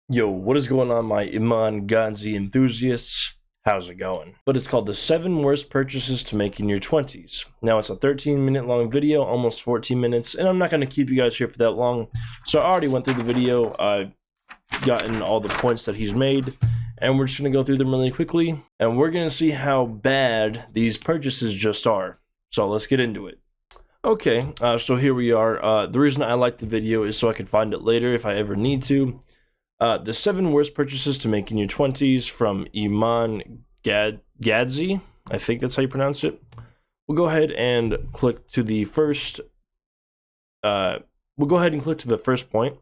Yo, what is going on, my Iman Gadzhi enthusiasts? How's it going? But it's called the 7 worst purchases to make in your 20s. Now, it's a 13-minute long video, almost 14 minutes, and I'm not going to keep you guys here for that long. So I already went through the video. I've gotten all the points that he's made, and we're just going to go through them really quickly, and we're going to see how bad these purchases just are. So let's get into it. Okay, so here we are. The reason I like the video is so I can find it later if I ever need to. The 7 worst purchases to make in your 20s from Iman Gadzhi. I think that's how you pronounce it. We'll go ahead and click to the first. We'll go ahead and click to the first point,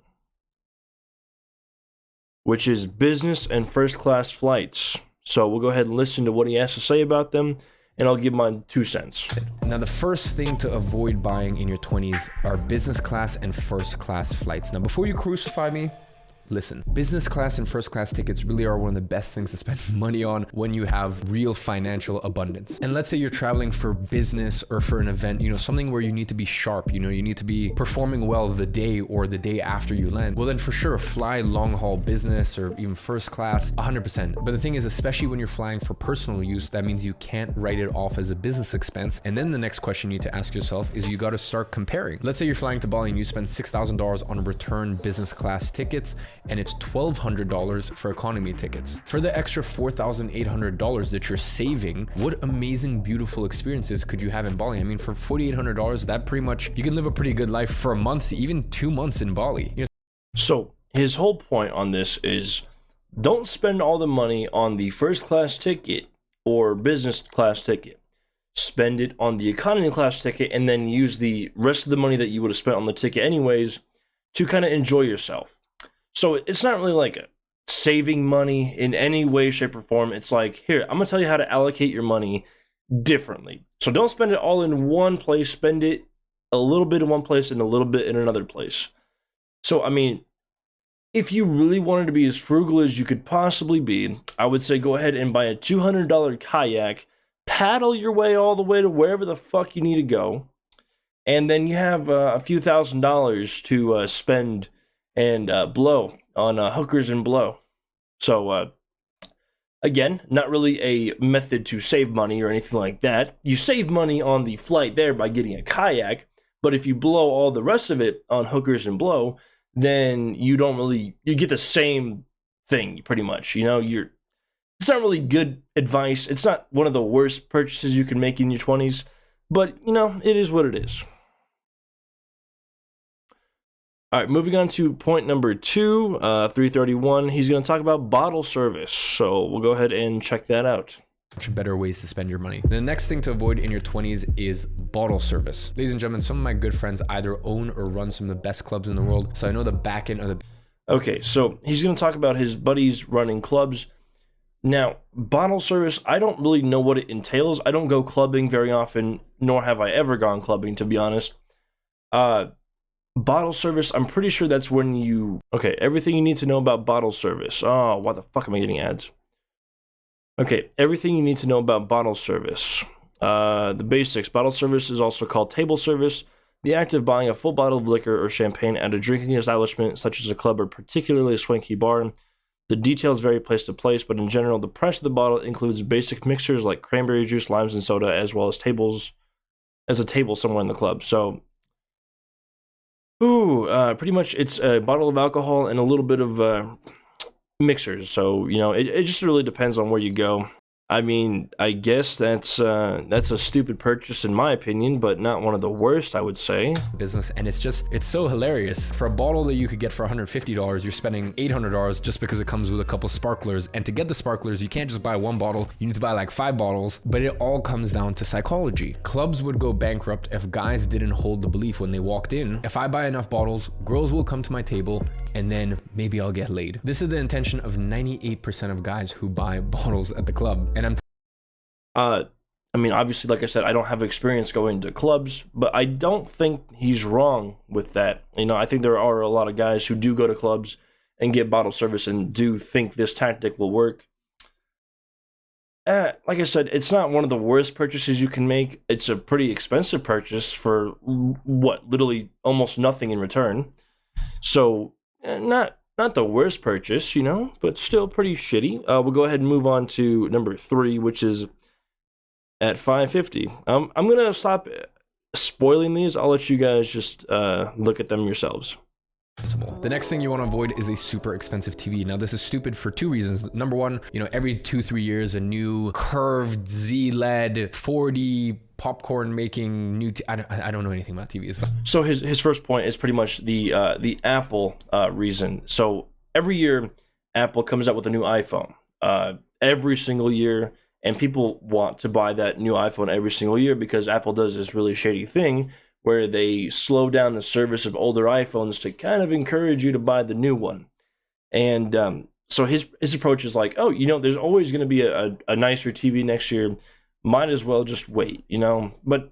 which is business and first class flights. So we'll go ahead and listen to what he has to say about them, and I'll give my 2 cents. Now, the first thing to avoid buying in your 20s are business class and first class flights. Now, before you crucify me, listen, business class and first class tickets really are one of the best things to spend money on when you have real financial abundance. And let's say you're traveling for business or for an event, something where you need to be sharp, you need to be performing well the day or the day after you land. Well, then for sure, fly long haul business or even first class, 100%. But the thing is, especially when you're flying for personal use, that means you can't write it off as a business expense. And then the next question you need to ask yourself is you got to start comparing. Let's say you're flying to Bali and you spend $6,000 on return business class tickets, and it's $1,200 for economy tickets. For the extra $4,800 that you're saving, what amazing, beautiful experiences could you have in Bali? I mean, for $4,800, that pretty much, you can live a pretty good life for a month, even 2 months in Bali. So his whole point on this is, don't spend all the money on the first class ticket or business class ticket. Spend it on the economy class ticket, and then use the rest of the money that you would have spent on the ticket anyways to kind of enjoy yourself. So it's not really like saving money in any way, shape, or form. It's like, here, I'm going to tell you how to allocate your money differently. So don't spend it all in one place. Spend it a little bit in one place and a little bit in another place. So, I mean, if you really wanted to be as frugal as you could possibly be, I would say go ahead and buy a $200 kayak, paddle your way all the way to wherever the fuck you need to go, and then you have a few $1,000s to spend and blow on hookers and blow. So again, not really a method to save money or anything like that. You save money on the flight there by getting a kayak, but if you blow all the rest of it on hookers and blow, then you get the same thing pretty much. It's not really good advice. It's not one of the worst purchases you can make in your 20s, but it is what it is. All right, moving on to point number 2, 331. He's going to talk about bottle service. So we'll go ahead and check that out. Much better ways to spend your money. The next thing to avoid in your 20s is bottle service. Ladies and gentlemen, some of my good friends either own or run some of the best clubs in the world. So I know the back end of the... Okay, so he's going to talk about his buddies running clubs. Now, bottle service, I don't really know what it entails. I don't go clubbing very often, nor have I ever gone clubbing, to be honest. Bottle service, I'm pretty sure that's when you... Okay, everything you need to know about bottle service. Oh, why the fuck am I getting ads? Okay, everything you need to know about bottle service. The basics. Bottle service is also called table service. The act of buying a full bottle of liquor or champagne at a drinking establishment, such as a club or particularly a swanky bar. The details vary place to place, but in general, the price of the bottle includes basic mixers like cranberry juice, limes, and soda, as well as a table somewhere in the club. So... pretty much it's a bottle of alcohol and a little bit of mixers. So, it just really depends on where you go. I mean, I guess that's a stupid purchase in my opinion, but not one of the worst, I would say. Business, and it's so hilarious. For a bottle that you could get for $150, you're spending $800 just because it comes with a couple sparklers. And to get the sparklers, you can't just buy one bottle, you need to buy like 5 bottles, but it all comes down to psychology. Clubs would go bankrupt if guys didn't hold the belief when they walked in, if I buy enough bottles, girls will come to my table, and then maybe I'll get laid. This is the intention of 98% of guys who buy bottles at the club. And I mean, obviously, like I said, I don't have experience going to clubs, but I don't think he's wrong with that. I think there are a lot of guys who do go to clubs and get bottle service and do think this tactic will work. Like I said, it's not one of the worst purchases you can make. It's a pretty expensive purchase for literally almost nothing in return. So not not the worst purchase, you know, but still pretty shitty. We'll go ahead and move on to number 3, which is at $550. I'm gonna stop spoiling these. I'll let you guys just look at them yourselves. The next thing you want to avoid is a super expensive TV. Now, this is stupid for 2 reasons. Number one, you know, every 2-3 years, a new curved Z-LED 4D popcorn making new. I don't know anything about TVs. So his first point is pretty much the Apple reason. So every year, Apple comes out with a new iPhone. Every single year, and people want to buy that new iPhone every single year because Apple does this really shady thing where they slow down the service of older iPhones to kind of encourage you to buy the new one. And so his approach is like, oh, you know, there's always going to be a nicer TV next year. Might as well just wait, you know? But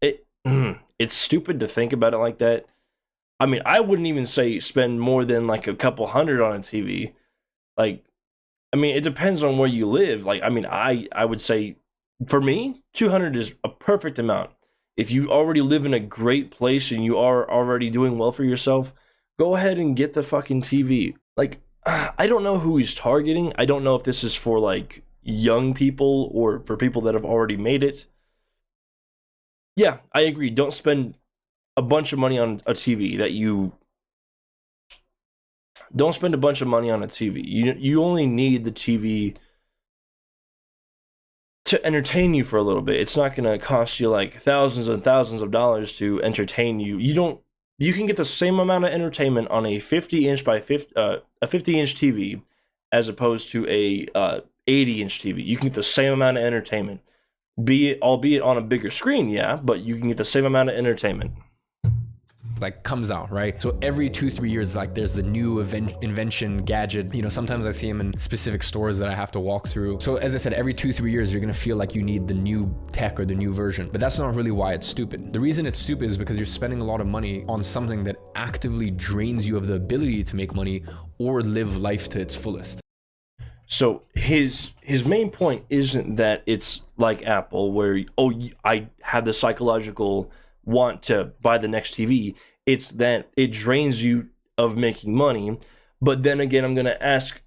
it's stupid to think about it like that. I mean, I wouldn't even say spend more than like a couple hundred on a TV. Like, I mean, it depends on where you live. Like, I mean, I would say, for me, 200 is a perfect amount. If you already live in a great place and you are already doing well for yourself, go ahead and get the fucking TV. Like, I don't know who he's targeting. I don't know if this is for, like, young people or for people that have already made it. Yeah, I agree. Don't spend a bunch of money on a TV that you... Don't spend a bunch of money on a TV. You only need the TV to entertain you for a little bit. It's not going to cost you like thousands and thousands of dollars to entertain you. You can get the same amount of entertainment on a 50-inch by 50-inch TV as opposed to a 80-inch TV. You can get the same amount of entertainment, albeit on a bigger screen, yeah, but you can get the same amount of entertainment. Like comes out, right? So every 2-3 years, like there's a new invention, gadget. You know, sometimes I see them in specific stores that I have to walk through. So as I said, every 2-3 years, you're gonna feel like you need the new tech or the new version. But that's not really why it's stupid. The reason it's stupid is because you're spending a lot of money on something that actively drains you of the ability to make money or live life to its fullest. So his main point isn't that it's like Apple where, oh, I have the psychological want to buy the next TV. It's that it drains you of making money. But then again, I'm going to ask,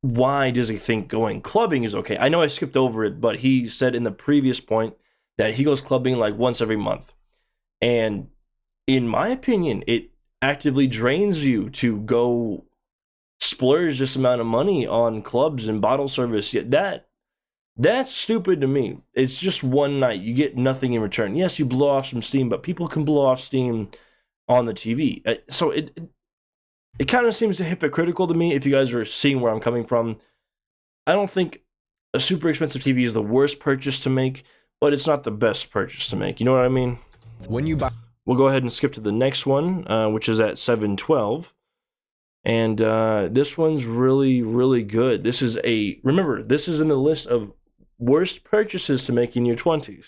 why does he think going clubbing is okay? I know I skipped over it, but he said in the previous point that he goes clubbing like once every month. And in my opinion, it actively drains you to go splurge this amount of money on clubs and bottle service. Yet that's stupid to me. It's just one night. You get nothing in return. Yes, you blow off some steam, but people can blow off steam on the TV. So it kind of seems hypocritical to me if you guys are seeing where I'm coming from. I don't think a super expensive TV is the worst purchase to make, but it's not the best purchase to make. You know what I mean? When you buy... We'll go ahead and skip to the next one, which is at $712. And this one's really, really good. This is remember, this is in the list of worst purchases to make in your 20s.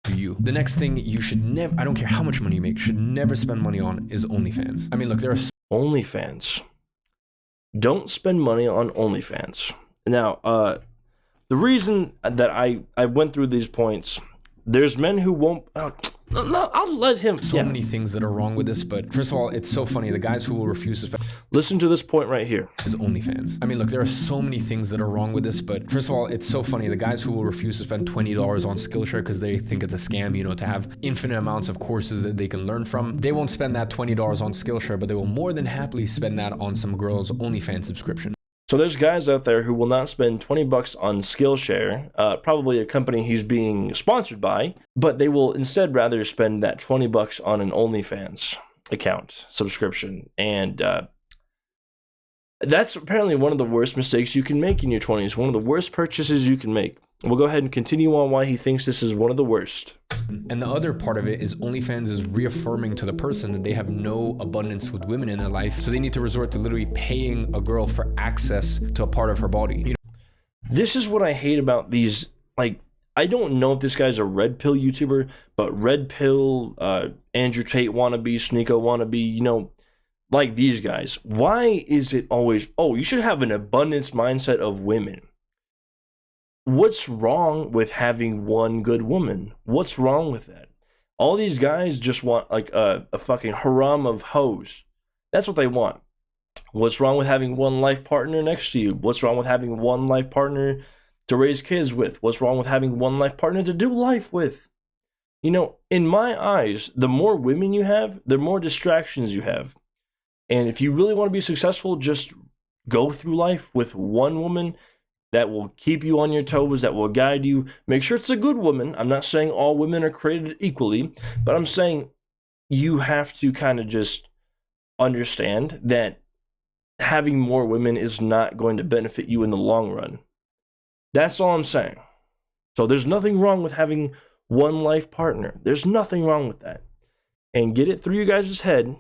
The next thing you should never, I don't care how much money you make, should never spend money on is OnlyFans. I mean, look, there are... OnlyFans. Don't spend money on OnlyFans. Now, the reason that I went through these points, there's men who won't... I'll let him... So many things that are wrong with this, but first of all, it's so funny. The guys who will refuse to spend... Listen to this point right here. Is OnlyFans. I mean, look, there are so many things that are wrong with this, but first of all, it's so funny. The guys who will refuse to spend $20 on Skillshare because they think it's a scam, you know, to have infinite amounts of courses that they can learn from, they won't spend that $20 on Skillshare, but they will more than happily spend that on some girl's OnlyFans subscription. So there's guys out there who will not spend $20 on Skillshare, probably a company he's being sponsored by, but they will instead rather spend that $20 on an OnlyFans account subscription. And that's apparently one of the worst mistakes you can make in your 20s, one of the worst purchases you can make. We'll go ahead and continue on why he thinks this is one of the worst. And the other part of it is OnlyFans is reaffirming to the person that they have no abundance with women in their life, so they need to resort to literally paying a girl for access to a part of her body. You know? This is what I hate about these, like, I don't know if this guy's a red pill YouTuber, but red pill, Andrew Tate wannabe, Sneeko wannabe, you know, like these guys. Why is it always, oh, you should have an abundance mindset of women? What's wrong with having one good woman? What's wrong with that? All these guys just want like a fucking harem of hoes. That's what they want. What's wrong with having one life partner next to you? What's wrong with having one life partner to raise kids with? What's wrong with having one life partner to do life with? You know, in my eyes, the more women you have, the more distractions you have. And if you really want to be successful, just go through life with one woman that will keep you on your toes, that will guide you. Make sure it's a good woman. I'm not saying all women are created equally, but I'm saying you have to kind of just understand that having more women is not going to benefit you in the long run. That's all I'm saying. So there's nothing wrong with having one life partner. There's nothing wrong with that. And get it through you guys' head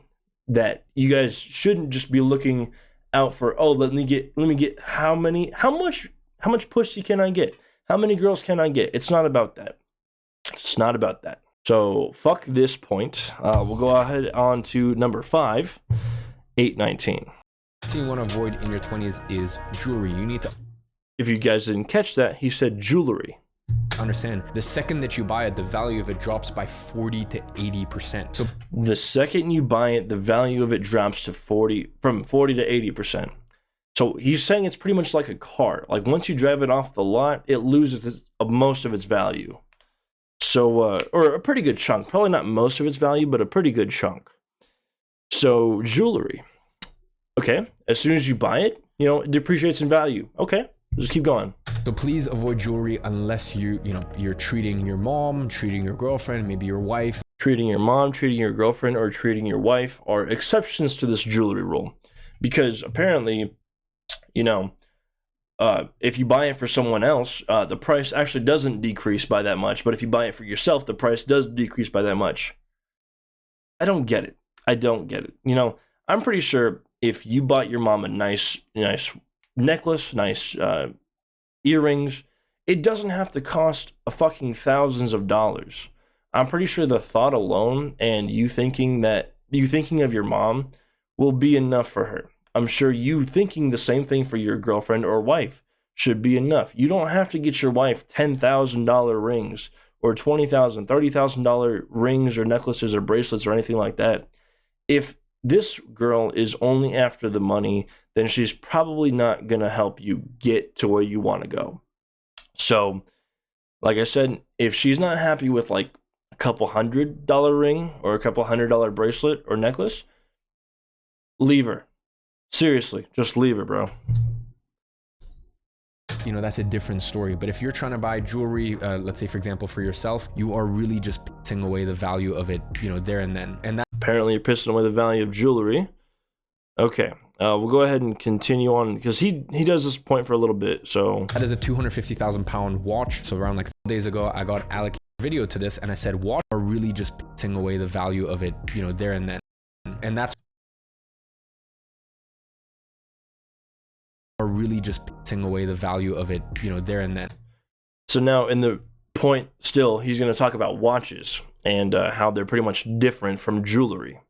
that you guys shouldn't just be looking out for, oh, let me get how much pussy can I get? How many girls can I get? It's not about that. It's not about that. So fuck this point. We'll go ahead on to number 5, 819. Thing you want to avoid in your 20s is jewelry. You need to, if you guys didn't catch that, he said jewelry. understand the second that you buy it, the value of it drops by 40 to 80%. So the second you buy it, the value of it drops to from 40 to 80%. So he's saying it's pretty much like a car. Like once you drive it off the lot, it loses most of its value. So, or a pretty good chunk. Probably not most of its value, but a pretty good chunk. So jewelry. Okay, as soon as you buy it, you know, it depreciates in value. Okay, just keep going. So please avoid jewelry unless you're treating your mom, treating your girlfriend, maybe your wife. Treating your mom, treating your girlfriend, or treating your wife are exceptions to this jewelry rule. Because apparently, you know, if you buy it for someone else, the price actually doesn't decrease by that much. But if you buy it for yourself, the price does decrease by that much. I don't get it. I don't get it. You know, I'm pretty sure if you bought your mom a nice necklace, nice earrings, it doesn't have to cost a fucking thousands of dollars. I'm pretty sure the thought alone and you thinking of your mom will be enough for her. I'm sure you thinking the same thing for your girlfriend or wife should be enough. You don't have to get your wife $10,000 rings or $20,000, $30,000 rings or necklaces or bracelets or anything like that. If this girl is only after the money, then she's probably not going to help you get to where you want to go. So, like I said, if she's not happy with like a couple $100 ring or a couple $100 bracelet or necklace, leave her. Seriously, just leave her, bro. You know, that's a different story. But if you're trying to buy jewelry, let's say, for example, for yourself, you are really just pissing away the value of it, you know, there and then. And that apparently you're pissing away the value of jewelry. Okay, we'll go ahead and continue on because he does this point for a little bit. So that is a 250,000 pound watch. So around like 4 days ago, I got allocated a video to this and I said, watch are really just pissing away the value of it, you know, there and then. And that's are really just pissing away the value of it, you know, there and then. So now in the point still, he's going to talk about watches and how they're pretty much different from jewelry.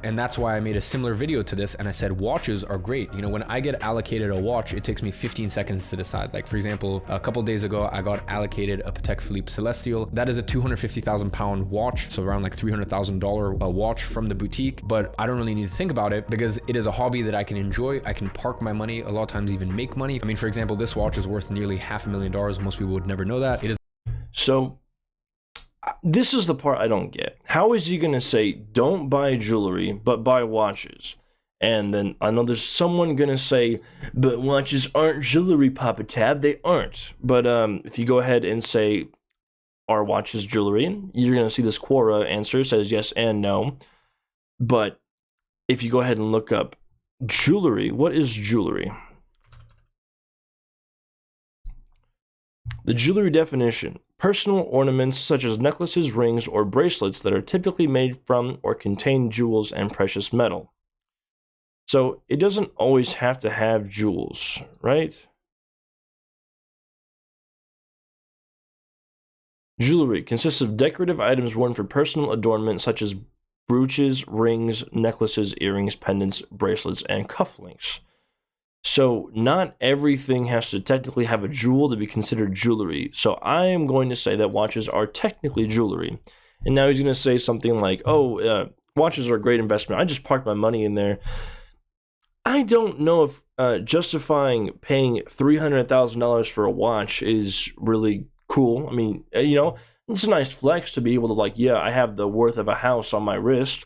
And that's why I made a similar video to this and I said watches are great. You know, when I get allocated a watch, it takes me 15 seconds to decide. Like for example, a couple days ago, I got allocated a Patek Philippe Celestial. That is a 250,000 pound watch, so around like $300,000 watch from the boutique. But I don't really need to think about it because it is a hobby that I can enjoy. I can park my money, a lot of times even make money. I mean, for example, this watch is worth nearly $500,000. Most people would never know that. It is. So this is the part I don't get. How is he going to say, don't buy jewelry, but buy watches? And then I know there's someone going to say, but watches aren't jewelry, Papa Tab. They aren't. But if you go ahead and say, are watches jewelry? You're going to see this Quora answer says yes and no. But if you go ahead and look up jewelry, what is jewelry? The jewelry definition: personal ornaments such as necklaces, rings, or bracelets that are typically made from or contain jewels and precious metal. So it doesn't always have to have jewels, right? Jewelry consists of decorative items worn for personal adornment such as brooches, rings, necklaces, earrings, pendants, bracelets, and cufflinks. So not everything has to technically have a jewel to be considered jewelry. So I am going to say that watches are technically jewelry. And now he's going to say something like, oh, watches are a great investment. I just parked my money in there. I don't know if justifying paying $300,000 for a watch is really cool. I mean, it's a nice flex to be able to, like, yeah, I have the worth of a house on my wrist,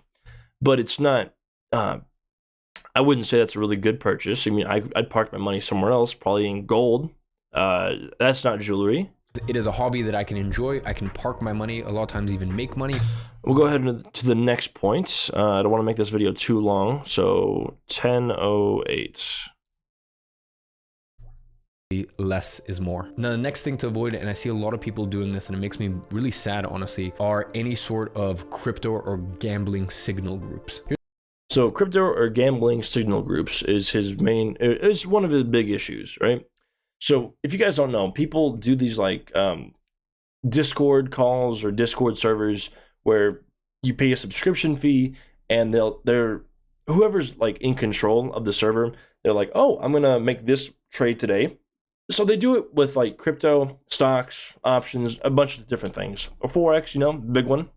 but it's not. I wouldn't say that's a really good purchase. I mean, I'd park my money somewhere else, probably in gold. That's not jewelry. It is a hobby that I can enjoy. I can park my money, a lot of times even make money. We'll go ahead to the next point. I don't want to make this video too long, so 10:08. Less is more. Now, the next thing to avoid, and I see a lot of people doing this and it makes me really sad, honestly, are any sort of crypto or gambling signal groups. So crypto or gambling signal groups is one of his big issues, right? So if you guys don't know, people do these like Discord calls or Discord servers where you pay a subscription fee, and they're whoever's like in control of the server, they're like, oh, I'm gonna make this trade today. So they do it with like crypto, stocks, options, a bunch of different things. Or Forex, big one.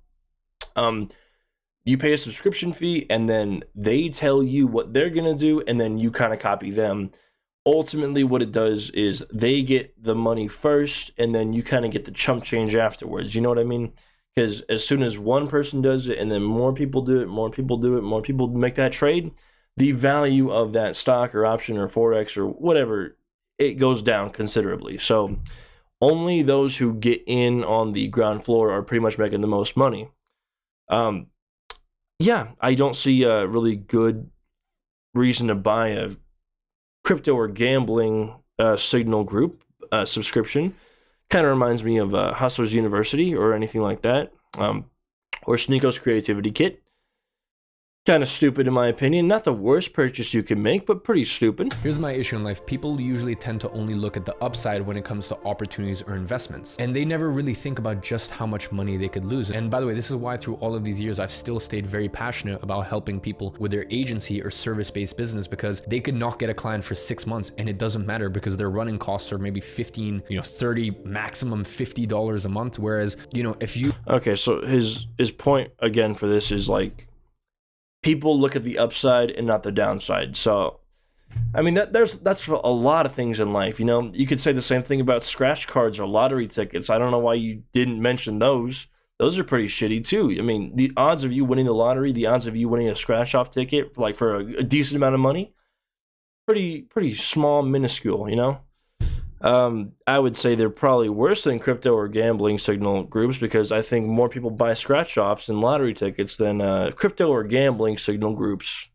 You pay a subscription fee, and then they tell you what they're gonna do, and then you kind of copy them. Ultimately, what it does is they get the money first, and then you kind of get the chump change afterwards. You know what I mean? Because as soon as one person does it, and then more people do it, more people do it, more people make that trade, the value of that stock or option or Forex or whatever, it goes down considerably. So only those who get in on the ground floor are pretty much making the most money. Yeah, I don't see a really good reason to buy a crypto or gambling signal group subscription. Kind of reminds me of Hustlers University or anything like that, or Sneako's Creativity Kit. Kind of stupid in my opinion. Not the worst purchase you can make, but pretty stupid. Here's my issue in life. People usually tend to only look at the upside when it comes to opportunities or investments. And they never really think about just how much money they could lose. And by the way, this is why through all of these years, I've still stayed very passionate about helping people with their agency or service-based business, because they could not get a client for 6 months and it doesn't matter because their running costs are maybe 15, 30, maximum $50 a month. Whereas, if you... Okay, so his point again for this is like, people look at the upside and not the downside. So, I mean, that's for a lot of things in life. You could say the same thing about scratch cards or lottery tickets. I don't know why you didn't mention those. Those are pretty shitty too. I mean, the odds of you winning the lottery, the odds of you winning a scratch-off ticket, like for a decent amount of money, pretty small, minuscule. I would say they're probably worse than crypto or gambling signal groups, because I think more people buy scratch-offs and lottery tickets than crypto or gambling signal groups.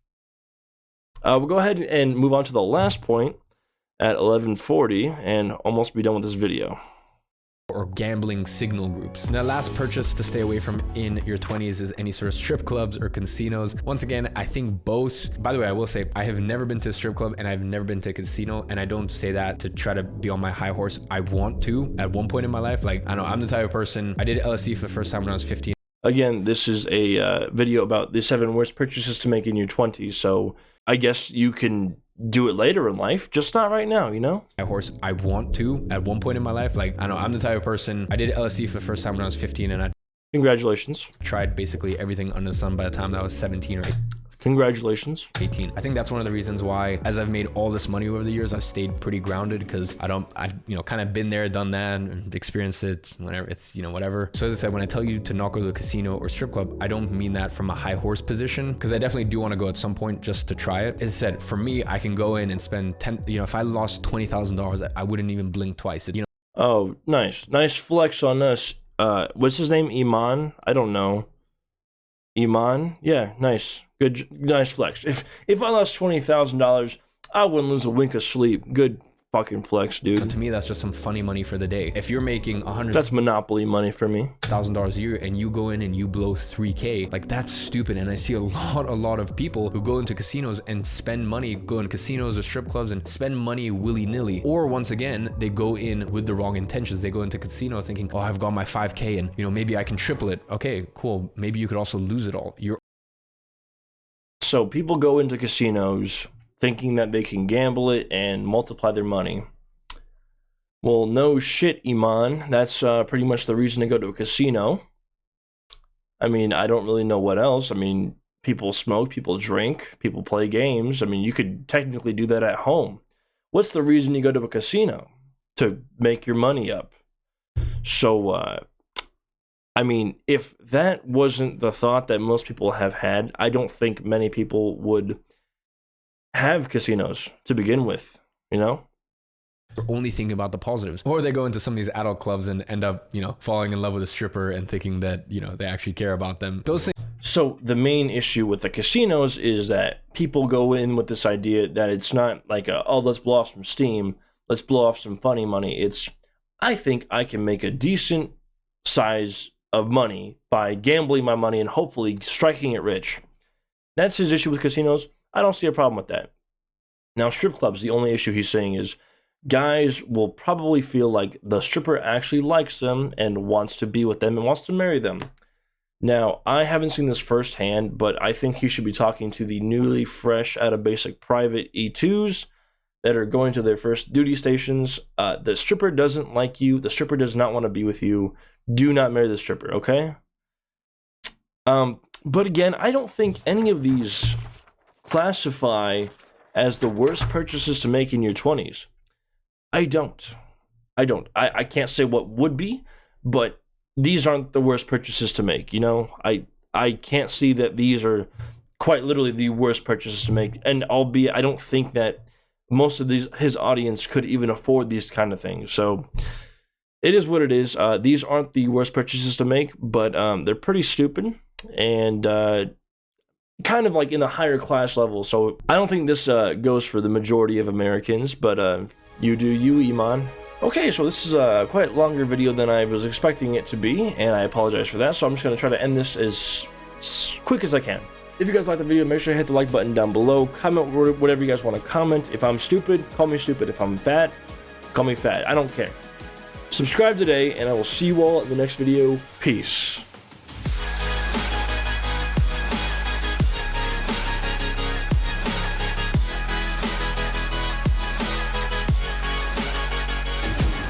We'll go ahead and move on to the last point at 11:40 and almost be done with this video. Or gambling signal groups. Now, last purchase to stay away from in your 20s is any sort of strip clubs or casinos. Once again, I think both. By the way, I will say I have never been to a strip club and I've never been to a casino, and I don't say that to try to be on my high horse. I want to at one point in my life. Like, I know I'm the type of person. I did LSD for the first time when I was 15. Again, this is a video about the 7 worst purchases to make in your 20s. So I guess you can do it later in life, just not right now, High horse, I want to at one point in my life. Like, I know I'm the type of person. I did LSD for the first time when I was 15, and I Congratulations. tried basically everything under the sun by the time that I was 17 or 18. Congratulations. 18. I think that's one of the reasons why, as I've made all this money over the years, I've stayed pretty grounded, because I kind of been there, done that, and experienced it, whatever. It's, whatever. So as I said, when I tell you to not go to a casino or strip club, I don't mean that from a high horse position, because I definitely do want to go at some point just to try it. As I said, for me, I can go in and spend if I lost $20,000, I wouldn't even blink twice. Oh, nice. Nice flex on us. What's his name? Iman? I don't know. Iman? Yeah, nice. Nice flex. If I lost $20,000, I wouldn't lose a wink of sleep. Good fucking flex, dude. So to me, that's just some funny money for the day. If you're making that's Monopoly money for me. $1,000 a year and you go in and you blow $3K, like, that's stupid. And I see a lot of people who go into casinos and spend money, go in casinos or strip clubs and spend money willy-nilly. Or once again, they go in with the wrong intentions. They go into casino thinking, oh, I've got my 5K and maybe I can triple it. Okay, cool. Maybe you could also lose it all. So people go into casinos thinking that they can gamble it and multiply their money. Well, no shit, Iman. That's pretty much the reason to go to a casino. I mean, I don't really know what else. I mean, People smoke, people drink, people play games. I mean, you could technically do that at home. What's the reason you go to a casino? To make your money up. So, I mean, if that wasn't the thought that most people have had, I don't think many people would have casinos to begin with, you know? They're only thinking about the positives. Or they go into some of these adult clubs and end up, you know, falling in love with a stripper and thinking that, you know, they actually care about them. Those things. So the main issue with the casinos is that people go in with this idea that it's not like, oh, let's blow off some steam, let's blow off some funny money. It's, I think I can make a decent size of money by gambling my money and hopefully striking it rich. That's his issue with casinos. I don't see a problem with that. Now, strip clubs, the only issue he's saying is guys will probably feel like the stripper actually likes them and wants to be with them and wants to marry them. Now, I haven't seen this firsthand, but I think he should be talking to the newly fresh out of basic private E2s that are going to their first duty stations. The stripper doesn't like you. The stripper does not want to be with you. Do not marry the stripper, okay? But again, I don't think any of these classify as the worst purchases to make in your 20s. I don't. I can't say what would be, but these aren't the worst purchases to make, you know? I can't see that these are quite literally the worst purchases to make, and albeit I don't think that most of his audience could even afford these kind of things. So it is what it is. These aren't the worst purchases to make, but they're pretty stupid and kind of like in a higher class level. So I don't think this goes for the majority of Americans, but you do you, Iman. Okay, so this is a quite longer video than I was expecting it to be, and I apologize for that. So I'm just going to try to end this as quick as I can. If you guys like the video, make sure to hit the like button down below. Comment whatever you guys want to comment. If I'm stupid, call me stupid. If I'm fat, call me fat. I don't care. Subscribe today, and I will see you all in the next video. Peace.